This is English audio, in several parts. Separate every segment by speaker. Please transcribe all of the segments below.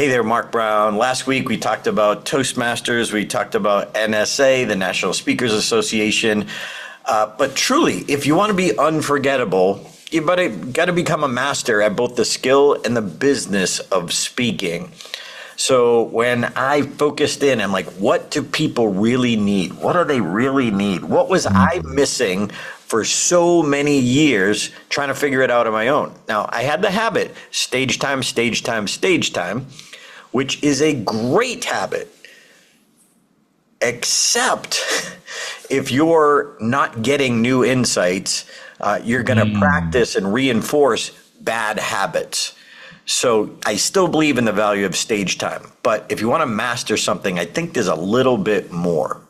Speaker 1: Hey there, Mark Brown. Last week we talked about Toastmasters. We talked about NSA, the National Speakers Association. But truly, if you want to be unforgettable, you got to become a master at both the skill and the business of speaking. So when I focused in, I'm like, what do people really need? What do they really need? What was I missing for so many years trying to figure it out on my own? Now, I had the habit, stage time, which is a great habit, except if you're not getting new insights, you're going to practice and reinforce bad habits. So I still believe in the value of stage time, but if you want to master something, I think there's a little bit more.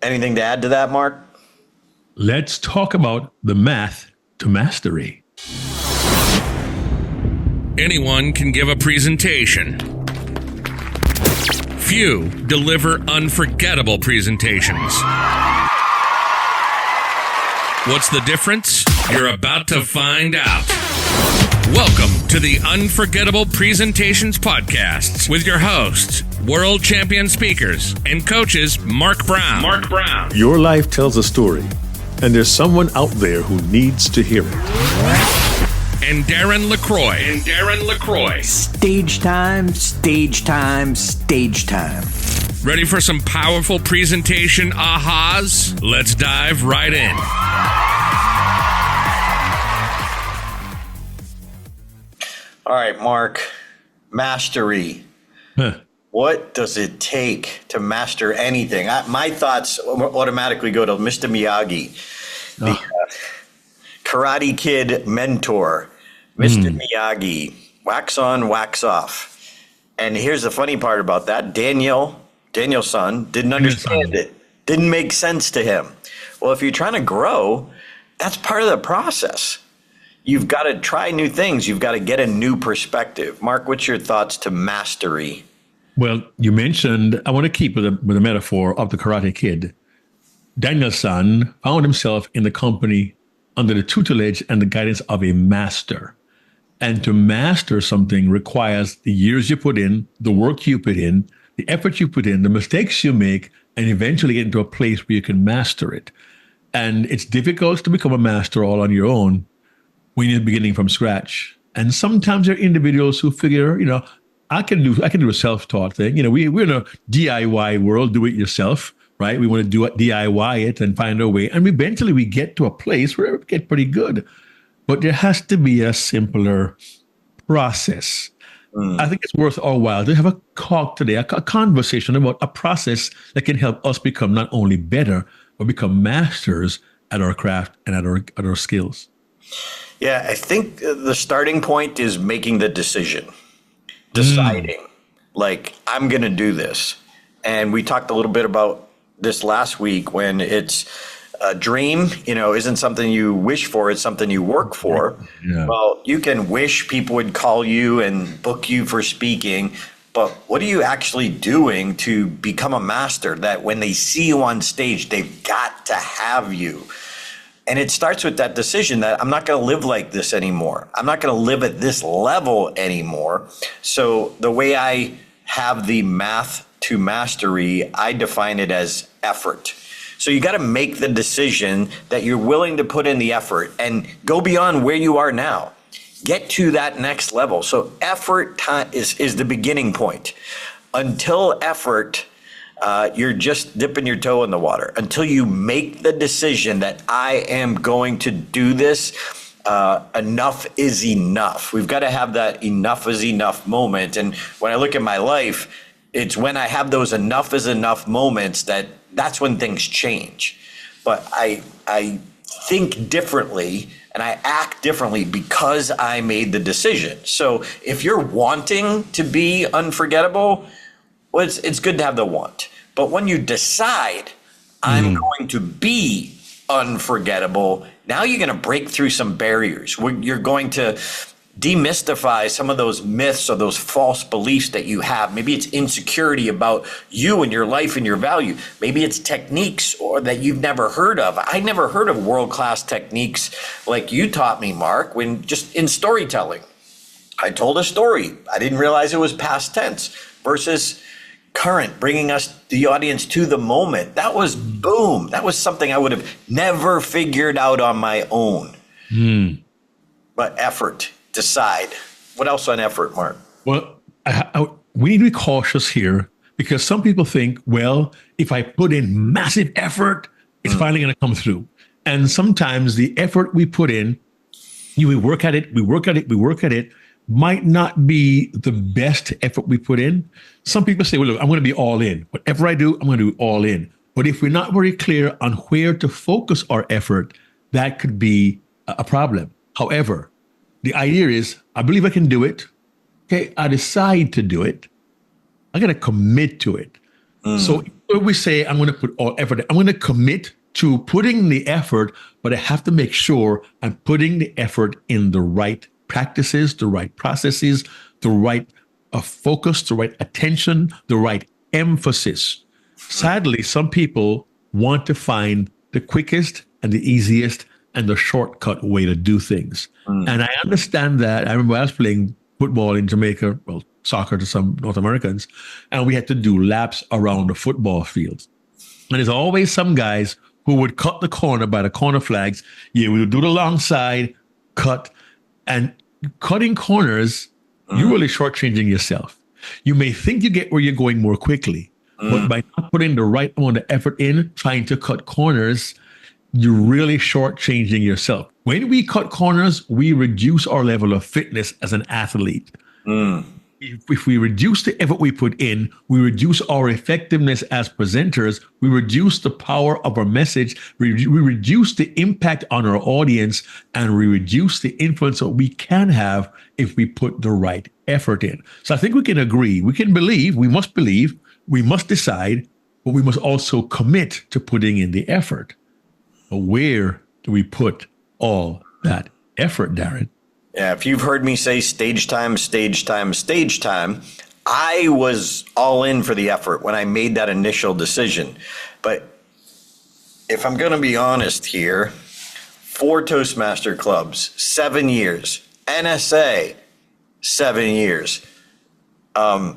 Speaker 1: Anything to add to that, Mark?
Speaker 2: Let's talk about the math to mastery.
Speaker 3: Anyone can give a presentation. Few deliver unforgettable presentations. What's the difference? You're about to find out. Welcome to the Unforgettable Presentations Podcasts with your hosts, world champion speakers and coaches Mark Brown.
Speaker 4: Your life tells a story, and there's someone out there who needs to hear it.
Speaker 3: And Darren LaCroix.
Speaker 5: Stage time.
Speaker 3: Ready for some powerful presentation ahas? Let's dive right in.
Speaker 1: All right, Mark, mastery. What does it take to master anything? My thoughts automatically go to Mr. Miyagi, the Karate Kid mentor, Mr. Miyagi, wax on, wax off. And here's the funny part about that. Daniel's son, didn't understand it. Didn't make sense to him. Well, if you're trying to grow, that's part of the process. You've got to try new things. You've got to get a new perspective. Mark, what's your thoughts to mastery?
Speaker 2: Well, you mentioned, I want to keep with the metaphor of the Karate Kid. Daniel's son found himself in the company under the tutelage and the guidance of a master. And to master something requires the years you put in, the work you put in, the effort you put in, the mistakes you make, and eventually get into a place where you can master it. And it's difficult to become a master all on your own when you're beginning from scratch. And sometimes there are individuals who figure, I can do a self-taught thing. We're in a DIY world, do it yourself, right? We want to do it, DIY it and find our way. And eventually we get to a place where we get pretty good. But there has to be a simpler process. I think it's worth our while to have a talk today, a conversation about a process that can help us become not only better, but become masters at our craft and at our skills.
Speaker 1: Yeah, I think the starting point is making the decision, deciding, like, I'm going to do this. And we talked a little bit about this last week when it's a dream, isn't something you wish for, it's something you work for. Yeah. Well, you can wish people would call you and book you for speaking, but what are you actually doing to become a master that when they see you on stage, they've got to have you? And it starts with that decision that I'm not going to live like this anymore. I'm not going to live at this level anymore. So the way I have the math to mastery, I define it as effort. So you got to make the decision that you're willing to put in the effort and go beyond where you are now. Get to that next level. So effort is the beginning point. Until effort, you're just dipping your toe in the water. Until you make the decision that I am going to do this, enough is enough. We've got to have that enough is enough moment. And when I look at my life, it's when I have those enough is enough moments that's when things change. But I think differently and I act differently because I made the decision. So if you're wanting to be unforgettable, well, it's good to have the want. But when you decide I'm going to be unforgettable, now you're going to break through some barriers. You're going to demystify some of those myths or those false beliefs that you have. Maybe it's insecurity about you and your life and your value. Maybe it's techniques or that you've never heard of. I never heard of world-class techniques like you taught me, Mark, when just in storytelling. I told a story. I didn't realize it was past tense versus current, bringing the audience to the moment. That was boom. That was something I would have never figured out on my own. But effort, decide. What else on effort, Mark?
Speaker 2: Well, we need to be cautious here because some people think, well, if I put in massive effort, it's finally going to come through. And sometimes the effort we put in, we work at it, might not be the best effort we put in. Some people say, well, look, I'm going to be all in. Whatever I do, I'm going to do all in. But if we're not very clear on where to focus our effort, that could be a problem. However, the idea is, I believe I can do it. Okay, I decide to do it. I got to commit to it. So if we say, I'm going to put all effort, I'm going to commit to putting the effort, but I have to make sure I'm putting the effort in the right practices, the right processes, the right focus, the right attention, the right emphasis. Sadly, some people want to find the quickest and the easiest and the shortcut way to do things. And I understand that. I remember I was playing football in Jamaica, well, soccer to some North Americans, and we had to do laps around the football fields. And there's always some guys who would cut the corner by the corner flags. Yeah, we would do the long side, cut, and cutting corners, you're really shortchanging yourself. You may think you get where you're going more quickly, but by not putting the right amount of effort in, trying to cut corners, you're really shortchanging yourself. When we cut corners, we reduce our level of fitness as an athlete. If we reduce the effort we put in, we reduce our effectiveness as presenters, we reduce the power of our message, we reduce the impact on our audience, and we reduce the influence that we can have if we put the right effort in. So I think we can agree, we must decide, but we must also commit to putting in the effort. But where do we put all that effort, Darren?
Speaker 1: Yeah, if you've heard me say stage time, I was all in for the effort when I made that initial decision. But if I'm going to be honest here, 4 Toastmaster clubs, 7 years, NSA, 7 years. I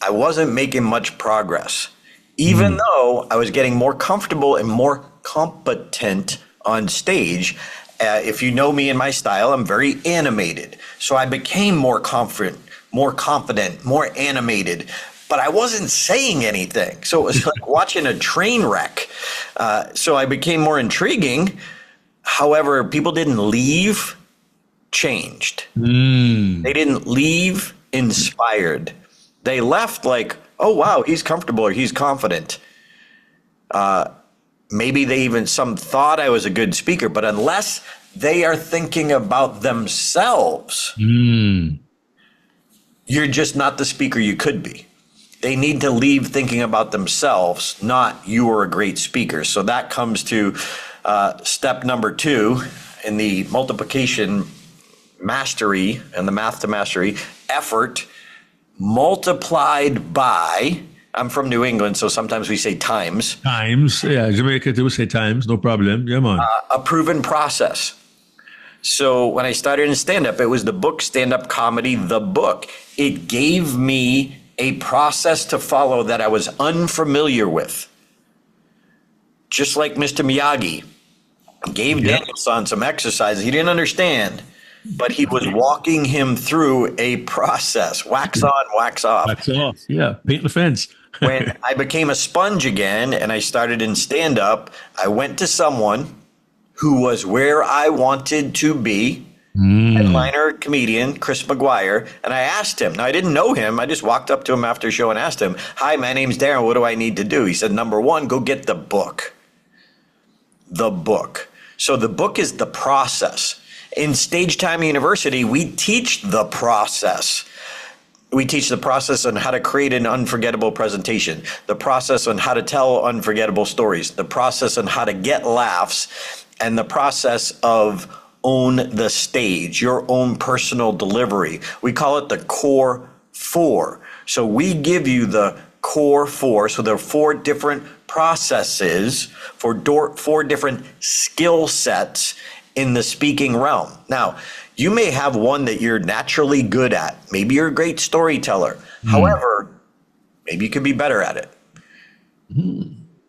Speaker 1: wasn't making much progress, even though I was getting more comfortable and more competent on stage. If you know me and my style, I'm very animated. So I became more confident, more animated, but I wasn't saying anything. So it was like watching a train wreck. So I became more intriguing. However, people didn't leave changed. They didn't leave inspired. They left like, oh, wow, he's comfortable or he's confident. Maybe some thought I was a good speaker, but unless they are thinking about themselves, you're just not the speaker you could be. They need to leave thinking about themselves, not you are a great speaker. So that comes to step number 2 in the multiplication mastery and the math to mastery, effort multiplied by, I'm from New England, so sometimes we say times.
Speaker 2: Times, yeah. Jamaica, they would say times, no problem. Yeah, man.
Speaker 1: A proven process. So when I started in stand-up, it was the book, Stand-Up Comedy, the book. It gave me a process to follow that I was unfamiliar with. Just like Mr. Miyagi gave Daniel-san some exercises he didn't understand, but he was walking him through a process. Wax on, wax off.
Speaker 2: Wax off, yeah. Paint the fence.
Speaker 1: When I became a sponge again and I started in stand-up, I went to someone who was where I wanted to be, headliner comedian Chris McGuire, and I asked him. Now, I didn't know him. I just walked up to him after a show and asked him, hi, my name's Darren. What do I need to do? He said, number 1, go get the book. The book. So the book is the process. In Stage Time University, we teach the process. We teach the process on how to create an unforgettable presentation, the process on how to tell unforgettable stories, the process on how to get laughs, and the process of own the stage, your own personal delivery. We call it the core 4. So we give you the core 4. So there are 4 different processes for 4 different skill sets in the speaking realm. Now, You may have one that you're naturally good at. Maybe you're a great storyteller. However, maybe you could be better at it.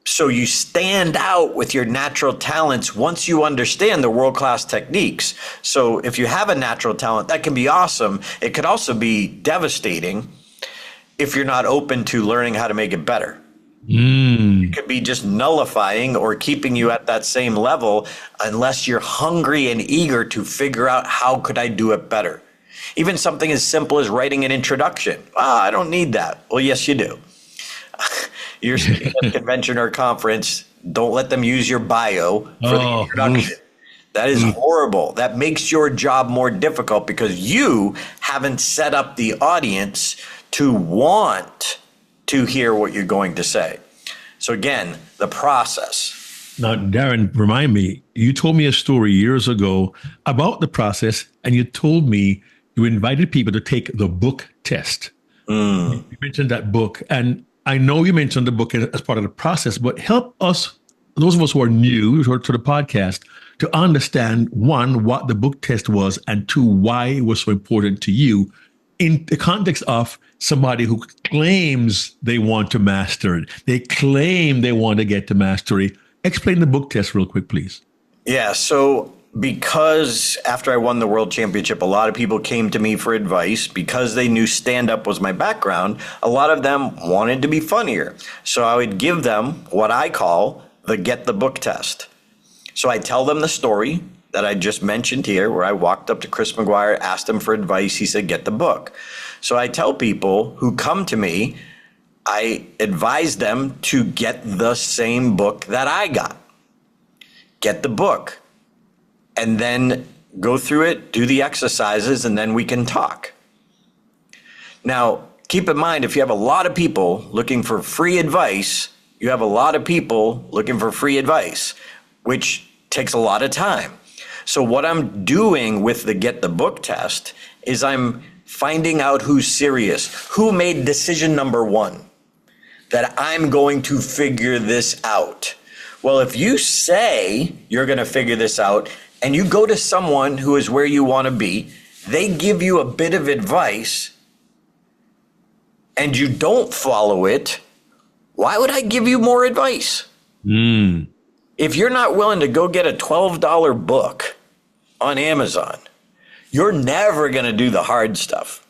Speaker 1: So you stand out with your natural talents once you understand the world-class techniques. So if you have a natural talent, that can be awesome. It could also be devastating if you're not open to learning how to make it better. It could be just nullifying or keeping you at that same level unless you're hungry and eager to figure out how could I do it better. Even something as simple as writing an introduction. I don't need that. Well, yes, you do. You're speaking at a convention or conference. Don't let them use your bio for the introduction. That is horrible. That makes your job more difficult because you haven't set up the audience to want to hear what you're going to say. So again, the process.
Speaker 2: Now, Darren, remind me, you told me a story years ago about the process, and you told me you invited people to take the book test. You mentioned that book, and I know you mentioned the book as part of the process, but help us, those of us who are new to the podcast, to understand, one, what the book test was, and two, why it was so important to you in the context of somebody who claims they want to master it. They claim they want to get to mastery. Explain the book test real quick, please.
Speaker 1: Yeah, so because after I won the world championship, a lot of people came to me for advice because they knew stand-up was my background. A lot of them wanted to be funnier. So I would give them what I call the get the book test. So I tell them the story that I just mentioned here, where I walked up to Chris McGuire, asked him for advice. He said, get the book. So I tell people who come to me, I advise them to get the same book that I got. Get the book. And then go through it, do the exercises, and then we can talk. Now, keep in mind, if you have a lot of people looking for free advice, you have a lot of people looking for free advice, which takes a lot of time. So what I'm doing with the Get the Book test is I'm finding out who's serious, who made decision number one, that I'm going to figure this out. Well, if you say you're going to figure this out and you go to someone who is where you want to be, they give you a bit of advice and you don't follow it, why would I give you more advice? If you're not willing to go get a $12 book on Amazon, you're never going to do the hard stuff.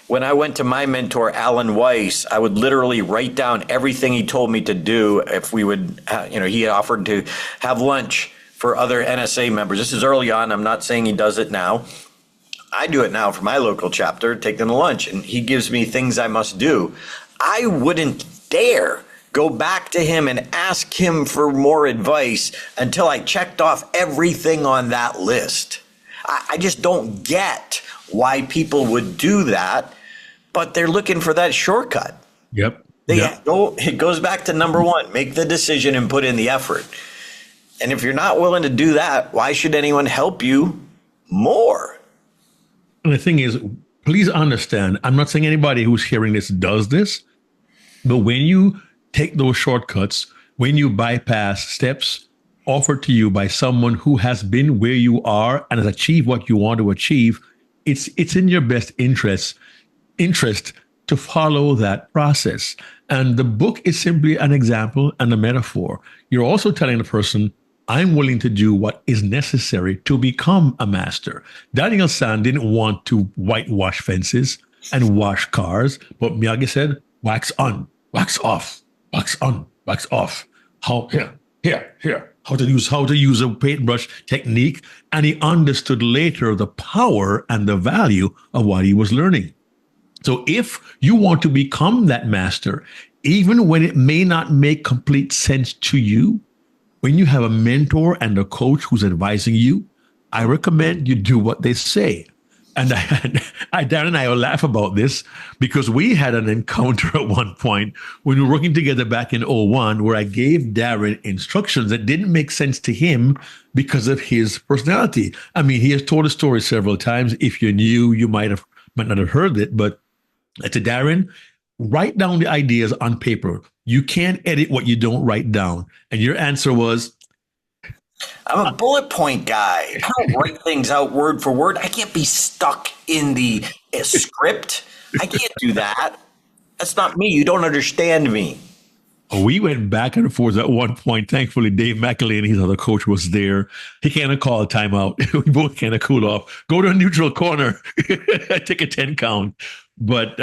Speaker 1: When I went to my mentor, Alan Weiss, I would literally write down everything he told me to do. If we would, he offered to have lunch for other NSA members. This is early on. I'm not saying he does it now. I do it now for my local chapter, take them to lunch, and he gives me things I must do. I wouldn't dare go back to him and ask him for more advice until I checked off everything on that list. I just don't get why people would do that, but they're looking for that shortcut.
Speaker 2: Yep.
Speaker 1: It goes back to number one, make the decision and put in the effort. And if you're not willing to do that, why should anyone help you more?
Speaker 2: And the thing is, please understand, I'm not saying anybody who's hearing this does this, but when you take those shortcuts, when you bypass steps offered to you by someone who has been where you are and has achieved what you want to achieve, it's in your best interest to follow that process. And the book is simply an example and a metaphor. You're also telling the person, I'm willing to do what is necessary to become a master. Daniel San didn't want to whitewash fences and wash cars, but Miyagi said, wax on, wax off, wax on, wax off. How to use a paintbrush technique. And he understood later the power and the value of what he was learning. So if you want to become that master, even when it may not make complete sense to you, when you have a mentor and a coach who's advising you, I recommend you do what they say. And Darren and I will laugh about this because we had an encounter at one point when we were working together back in '01 where I gave Darren instructions that didn't make sense to him because of his personality. I mean, he has told a story several times. If you're new, you might not have heard it, but to Darren, write down the ideas on paper. You can't edit what you don't write down. And your answer was,
Speaker 1: I'm a bullet point guy. I don't write things out word for word. I can't be stuck in the script. I can't do that. That's not me. You don't understand me.
Speaker 2: We went back and forth at one point. Thankfully, Dave McAleenan, his other coach, was there. He kind of called a timeout. We both kind of cool off. Go to a neutral corner. Take a 10 count. But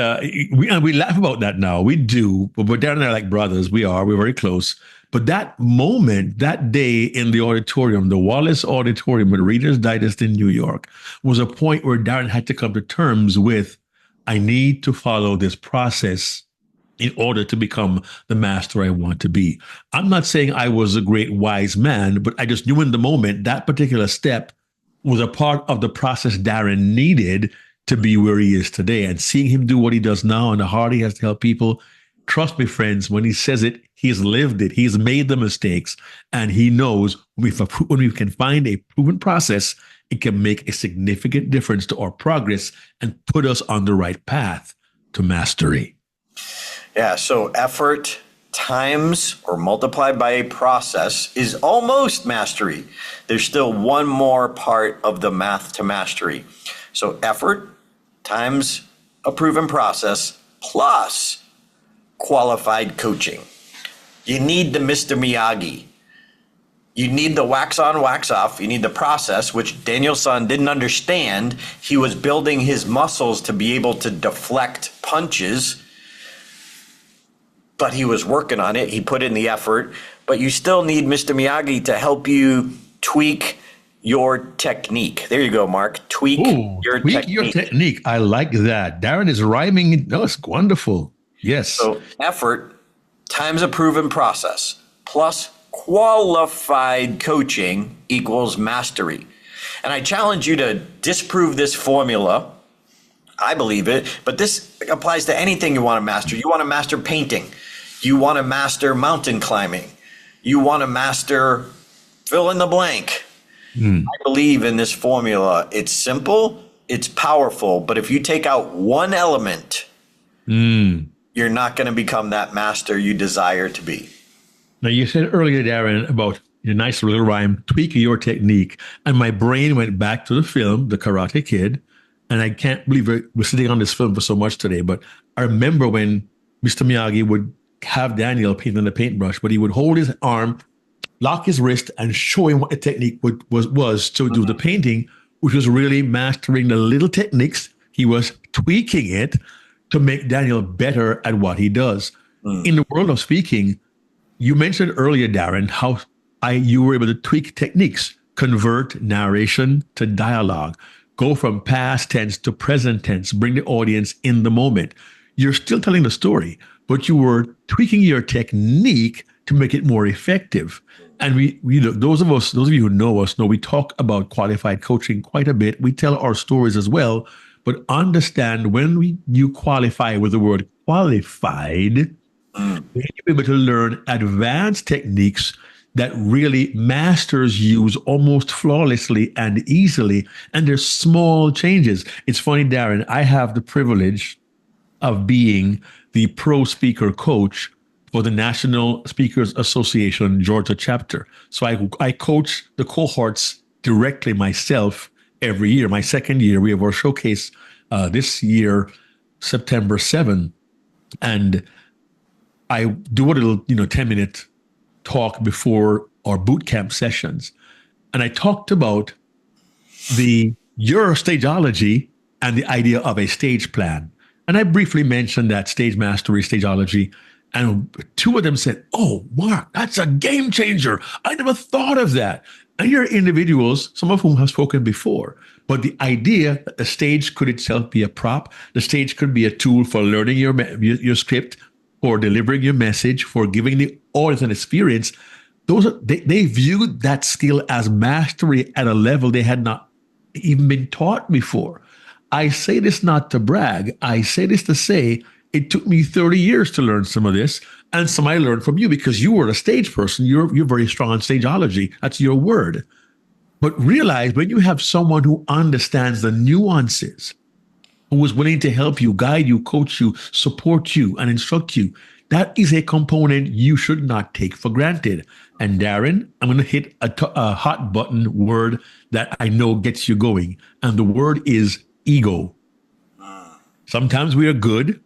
Speaker 2: we laugh about that now. We do. But Darren and I are like brothers. We're very close. But that moment, that day in the auditorium, the Wallace Auditorium at Reader's Digest in New York, was a point where Darren had to come to terms with, I need to follow this process in order to become the master I want to be. I'm not saying I was a great wise man, but I just knew in the moment that particular step was a part of the process Darren needed to be where he is today. And seeing him do what he does now and the heart he has to help people, trust me, friends, when he says it, he's lived it. He's made the mistakes, and he knows when we can find a proven process, it can make a significant difference to our progress and put us on the right path to mastery.
Speaker 1: Yeah, so effort times or multiplied by a process is almost mastery. There's still one more part of the math to mastery. So effort times a proven process plus qualified coaching. You need the Mr. Miyagi. You need the wax on, wax off. You need the process, which Daniel-san didn't understand. He was building his muscles to be able to deflect punches, but he was working on it. He put in the effort, but you still need Mr. Miyagi to help you tweak your technique. There you go, Mark. Tweak your technique.
Speaker 2: I like that. Darren is rhyming. No, it's wonderful. Yes.
Speaker 1: So effort times a proven process plus qualified coaching equals mastery. And I challenge you to disprove this formula. I believe it, but this applies to anything you want to master. You want to master painting. You want to master mountain climbing. You want to master fill in the blank. I believe in this formula. It's simple, it's powerful, but if you take out one element, you're not going to become that master you desire to be.
Speaker 2: Now, you said earlier, Darren, about your nice little rhyme, tweak your technique. And my brain went back to the film, The Karate Kid. And I can't believe we're sitting on this film for so much today. But I remember when Mr. Miyagi would have Daniel paint on the paintbrush, but he would hold his arm, lock his wrist, and show him what the technique was to do the painting, which was really mastering the little techniques. He was tweaking it to make Daniel better at what he does. In the world of speaking, you mentioned earlier, Darren, how you were able to tweak techniques, convert narration to dialogue, go from past tense to present tense, bring the audience in the moment. You're still telling the story, but you were tweaking your technique to make it more effective. And we look, those of you who know us know we talk about qualified coaching quite a bit. We tell our stories as well, but understand when you qualify with the word qualified, you're able to learn advanced techniques that really masters use almost flawlessly and easily. And there's small changes. It's funny, Darren, I have the privilege of being the pro speaker coach for the National Speakers Association Georgia chapter. So I coach the cohorts directly myself every year. My second year, we have our showcase this year, September 7. And I do a little, 10-minute talk before our boot camp sessions. And I talked about your stageology and the idea of a stage plan. And I briefly mentioned that stage mastery, stageology. And two of them said, "Oh, Mark, that's a game changer. I never thought of that." And you're individuals, some of whom have spoken before. But the idea that the stage could itself be a prop, the stage could be a tool for learning your script, for delivering your message, for giving the audience an experience, they viewed that skill as mastery at a level they had not even been taught before. I say this not to brag. I say this to say it took me 30 years to learn some of this, and some I learned from you because you were a stage person. You're very strong on stageology. That's your word. But realize when you have someone who understands the nuances, who is willing to help you, guide you, coach you, support you, and instruct you, that is a component you should not take for granted. And Darren, I'm going to hit a hot button word that I know gets you going. And the word is ego. Sometimes we are good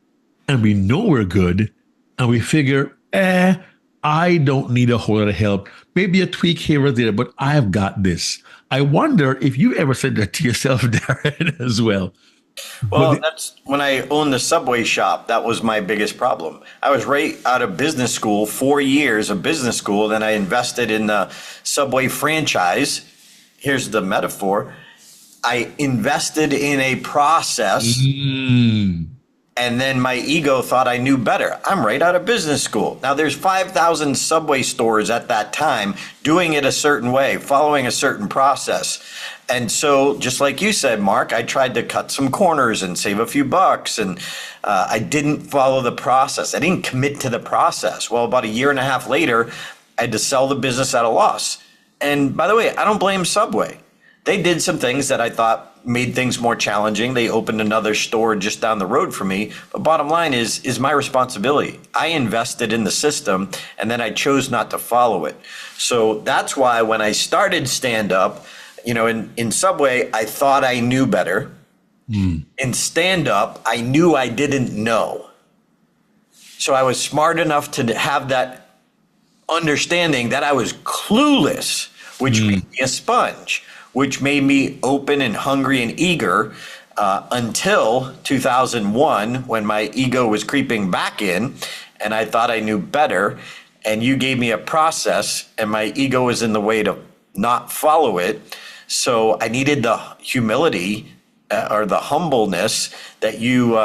Speaker 2: and we know we're good and we figure, I don't need a whole lot of help. Maybe a tweak here or there, but I've got this. I wonder if you ever said that to yourself, Darren, as well.
Speaker 1: Well, that's when I owned the Subway shop. That was my biggest problem. I was right out of business school, 4 years of business school. Then I invested in the Subway franchise. Here's the metaphor. I invested in a process, and then my ego thought I knew better. I'm right out of business school. Now, there's 5,000 Subway stores at that time doing it a certain way, following a certain process. And so, just like you said, Mark, I tried to cut some corners and save a few bucks, and I didn't follow the process. I didn't commit to the process. Well, about a year and a half later, I had to sell the business at a loss. And by the way, I don't blame Subway. They did some things that I thought made things more challenging. They opened another store just down the road from me. But bottom line is my responsibility. I invested in the system, and then I chose not to follow it. So that's why when I started stand-up, in Subway, I thought I knew better. In stand-up, I knew I didn't know. So I was smart enough to have that understanding that I was clueless, which made me a sponge, which made me open and hungry and eager until 2001, when my ego was creeping back in and I thought I knew better. And you gave me a process and my ego was in the way to not follow it. So I needed the humility or the humbleness that you,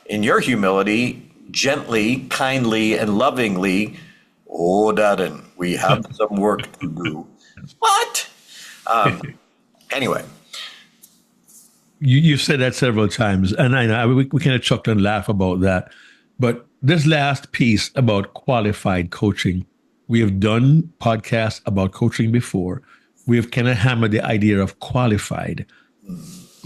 Speaker 1: in your humility, gently, kindly, and lovingly, Darren, we have some work to do. What? Anyway.
Speaker 2: You've said that several times, and I know we kind of chuckle and laugh about that. But this last piece about qualified coaching, we have done podcasts about coaching before. We have kind of hammered the idea of qualified.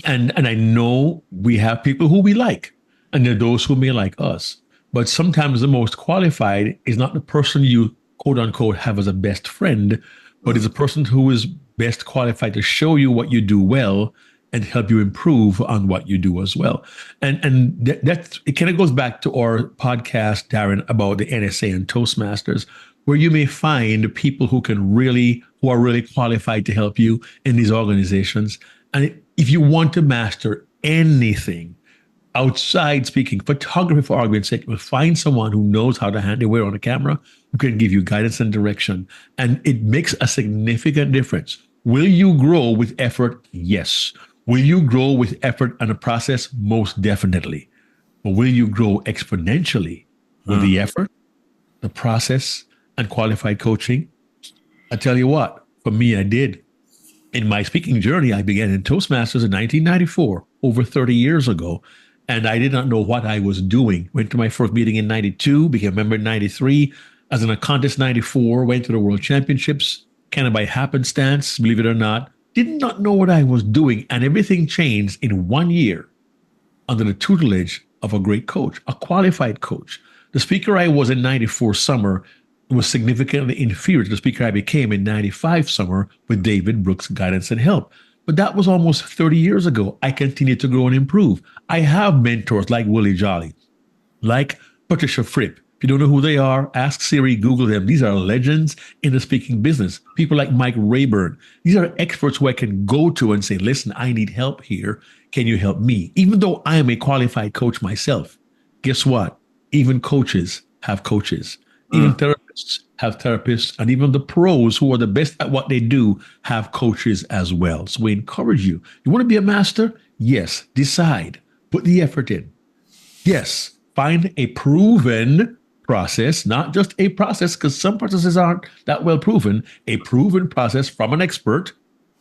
Speaker 2: And I know we have people who we like, and there are those who may like us. But sometimes the most qualified is not the person you, quote unquote, have as a best friend, but is a person who is best qualified to show you what you do well and help you improve on what you do as well. And that it kind of goes back to our podcast, Darren, about the NSA and Toastmasters, where you may find people who are really qualified to help you in these organizations. And if you want to master anything outside speaking, photography for argument's sake, you'll find someone who knows how to handle wear on a camera, who can give you guidance and direction. And it makes a significant difference. Will you grow with effort? Yes. Will you grow with effort and a process? Most definitely. But will you grow exponentially with the effort, the process, and qualified coaching? I tell you what, for me, I did. In my speaking journey, I began in Toastmasters in 1994, over 30 years ago. And I did not know what I was doing. Went to my first meeting in 92, became a member in 93. As in a contest 94, went to the World Championships, kind of by happenstance, believe it or not. Did not know what I was doing. And everything changed in 1 year under the tutelage of a great coach, a qualified coach. The speaker I was in 94 summer was significantly inferior to the speaker I became in 95 summer with David Brooks' guidance and help. But that was almost 30 years ago. I continued to grow and improve. I have mentors like Willie Jolly, like Patricia Fripp. If you don't know who they are, ask Siri, Google them. These are legends in the speaking business. People like Mike Rayburn. These are experts who I can go to and say, listen, I need help here. Can you help me? Even though I am a qualified coach myself, guess what? Even coaches have coaches. Even therapists have therapists, and even the pros who are the best at what they do have coaches as well. So we encourage you. You want to be a master? Yes. Decide. Put the effort in. Yes. Find a proven process, not just a process, because some processes aren't that well proven, a proven process from an expert,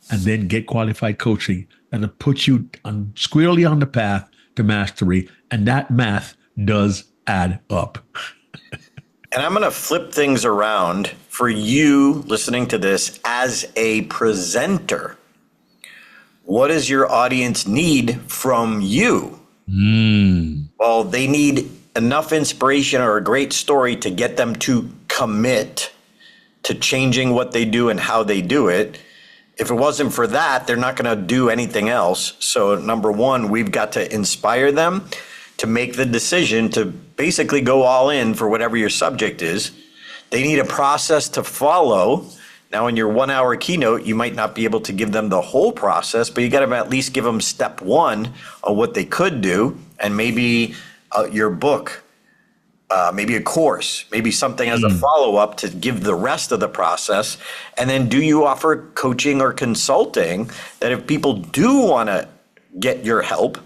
Speaker 2: and then get qualified coaching and put you squarely on the path to mastery. And that math does add up.
Speaker 1: And I'm going to flip things around for you listening to this as a presenter. What does your audience need from you? Well, they need enough inspiration or a great story to get them to commit to changing what they do and how they do it. If it wasn't for that, they're not going to do anything else. So number one, we've got to inspire them to make the decision to basically go all in for whatever your subject is. They need a process to follow. Now, in your 1 hour keynote, you might not be able to give them the whole process, but you got to at least give them step one of what they could do, and maybe your book, maybe a course, maybe something as a follow-up to give the rest of the process. And then do you offer coaching or consulting that if people do want to get your help,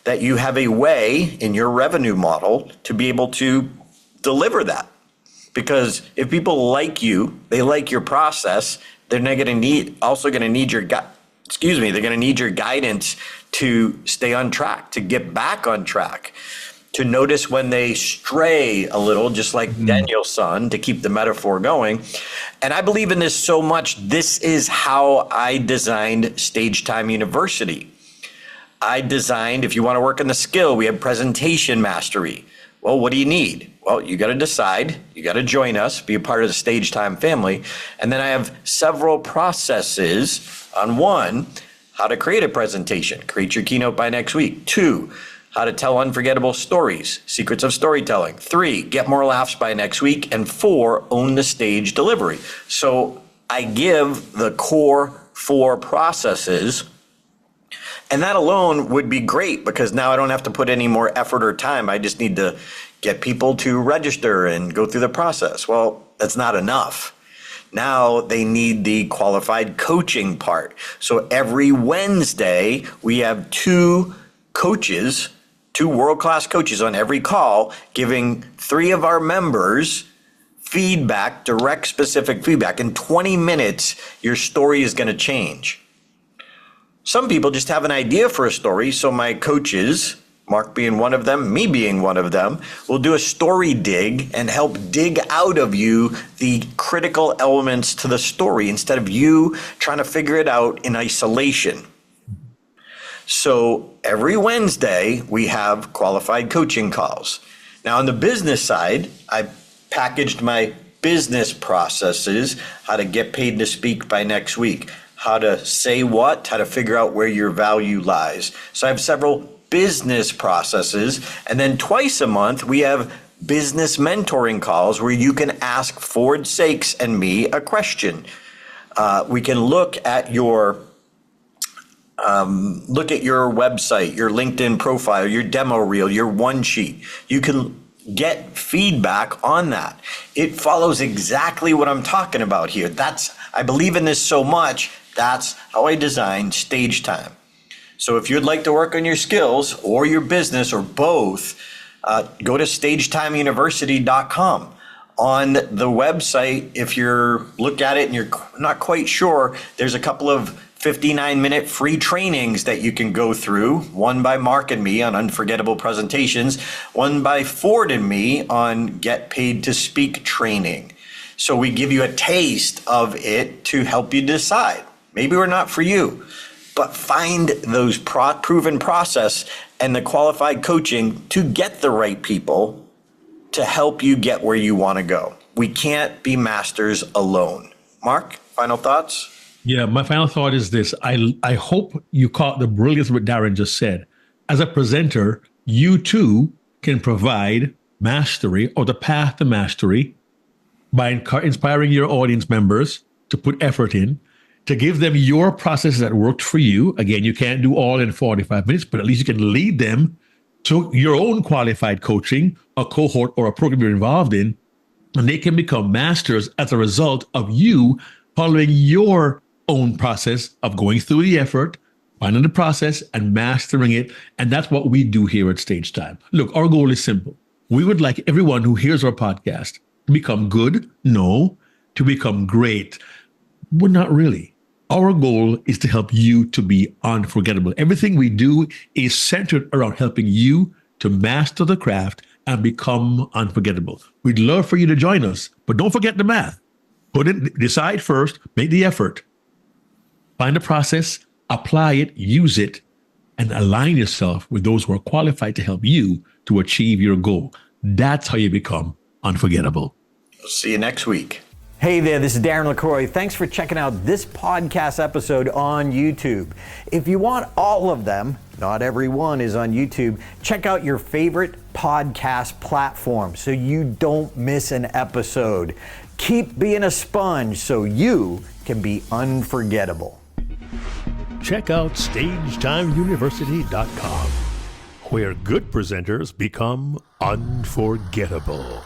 Speaker 1: that you have a way in your revenue model to be able to deliver that? Because if people like you, they like your process, they're not going to need, also going to need your, they're going to need your guidance to stay on track, to get back on track, to notice when they stray a little, just like Daniel's son, to keep the metaphor going. And I believe in this so much. This is how I designed Stage Time University. I designed, if you want to work on the skill, we have presentation mastery. Well, what do you need? Well, you got to decide, you got to join us, be a part of the Stage Time family. And then I have several processes on one, how to create a presentation, create your keynote by next week. 2, how to tell unforgettable stories, secrets of storytelling. 3, get more laughs by next week. And 4, own the stage delivery. So I give the core 4 processes. And that alone would be great because now I don't have to put any more effort or time. I just need to get people to register and go through the process. Well, that's not enough. Now they need the qualified coaching part. So every Wednesday, we have 2 coaches, 2 world-class coaches on every call, giving 3 of our members feedback, direct specific feedback. In 20 minutes, your story is going to change. Some people just have an idea for a story, so my coaches, Mark being one of them, me being one of them, will do a story dig and help dig out of you the critical elements to the story instead of you trying to figure it out in isolation. So every Wednesday, we have qualified coaching calls. Now, on the business side, I packaged my business processes, how to get paid to speak by next week, how to say what, how to figure out where your value lies. So I have several business processes. And then twice a month, we have business mentoring calls where you can ask Ford Sakes and me a question. We can look at your website, your LinkedIn profile, your demo reel, your one sheet. You can get feedback on that. It follows exactly what I'm talking about here. I believe in this so much. That's how I designed Stage Time. So if you'd like to work on your skills or your business or both, go to stagetimeuniversity.com. On the website, if you look at it and you're not quite sure, there's a couple of 59-minute free trainings that you can go through, one by Mark and me on unforgettable presentations, one by Ford and me on get paid to speak training. So we give you a taste of it to help you decide. Maybe we're not for you, but find those proven process and the qualified coaching to get the right people to help you get where you want to go. We can't be masters alone. Mark, final thoughts?
Speaker 2: Yeah, my final thought is this. I hope you caught the brilliance of what Darren just said. As a presenter, you too can provide mastery or the path to mastery by inspiring your audience members to put effort in, to give them your process that worked for you. Again, you can't do all in 45 minutes, but at least you can lead them to your own qualified coaching, a cohort or a program you're involved in, and they can become masters as a result of you following your own process of going through the effort, finding the process and mastering it. And that's what we do here at Stage Time. Look, our goal is simple. We would like everyone who hears our podcast to become good? No. To become great? Well, not really. Our goal is to help you to be unforgettable. Everything we do is centered around helping you to master the craft and become unforgettable. We'd love for you to join us, but don't forget the math. Decide first, make the effort, find the process, apply it, use it, and align yourself with those who are qualified to help you to achieve your goal. That's how you become unforgettable.
Speaker 1: See you next week.
Speaker 5: Hey there, this is Darren LaCroix. Thanks for checking out this podcast episode on YouTube. If you want all of them, not every one is on YouTube, check out your favorite podcast platform so you don't miss an episode. Keep being a sponge so you can be unforgettable.
Speaker 4: Check out StagetimeUniversity.com, where good presenters become unforgettable.